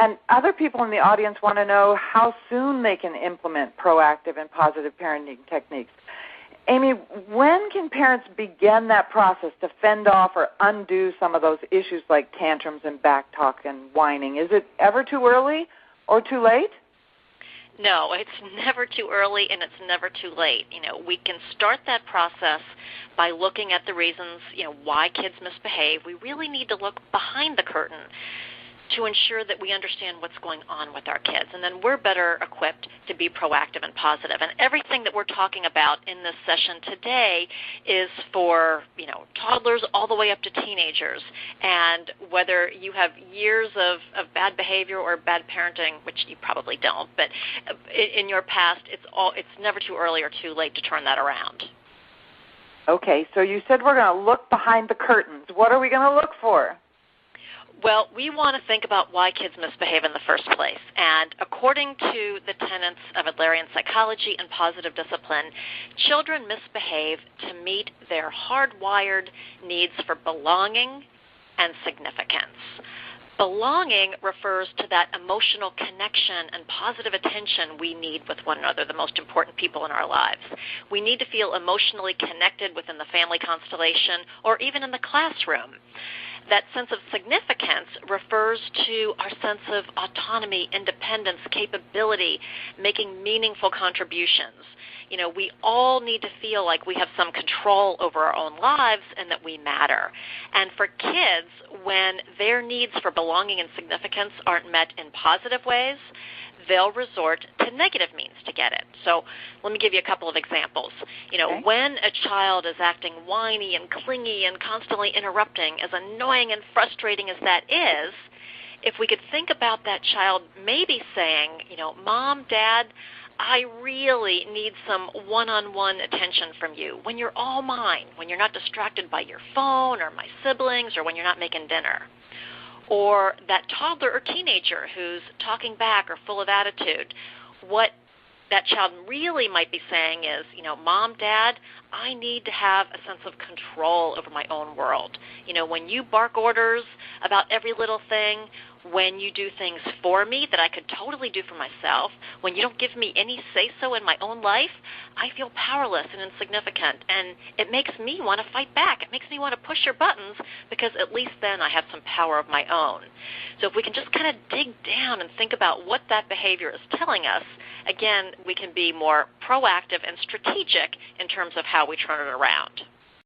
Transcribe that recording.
And other people in the audience want to know how soon they can implement proactive and positive parenting techniques. Amy, when can parents begin that process to fend off or undo some of those issues like tantrums and backtalk and whining? Is it ever too early or too late? No, it's never too early and it's never too late. We can start that process by looking at the reasons, why kids misbehave. We really need to look behind the curtain to ensure that we understand what's going on with our kids. And then we're better equipped to be proactive and positive. And everything that we're talking about in this session today is for, toddlers all the way up to teenagers. And whether you have years of bad behavior or bad parenting, which you probably don't, but in your past, it's never too early or too late to turn that around. Okay, so you said we're going to look behind the curtains. What are we going to look for? Well, we want to think about why kids misbehave in the first place. And according to the tenets of Adlerian psychology and positive discipline, children misbehave to meet their hardwired needs for belonging and significance. Belonging refers to that emotional connection and positive attention we need with one another, the most important people in our lives. We need to feel emotionally connected within the family constellation or even in the classroom. That sense of significance refers to our sense of autonomy, independence, capability, making meaningful contributions. We all need to feel like we have some control over our own lives and that we matter. And for kids, when their needs for belonging and significance aren't met in positive ways, they'll resort to negative means to get it. So let me give you a couple of examples. Okay. When a child is acting whiny and clingy and constantly interrupting, as annoying and frustrating as that is, if we could think about that child maybe saying, Mom, Dad, I really need some one-on-one attention from you when you're all mine, when you're not distracted by your phone or my siblings or when you're not making dinner. Or that toddler or teenager who's talking back or full of attitude. What that child really might be saying is, Mom, Dad, I need to have a sense of control over my own world. When you bark orders about every little thing, when you do things for me that I could totally do for myself, when you don't give me any say-so in my own life, I feel powerless and insignificant, and it makes me want to fight back. It makes me want to push your buttons because at least then I have some power of my own. So if we can just kind of dig down and think about what that behavior is telling us, again, we can be more proactive and strategic in terms of how we turn it around.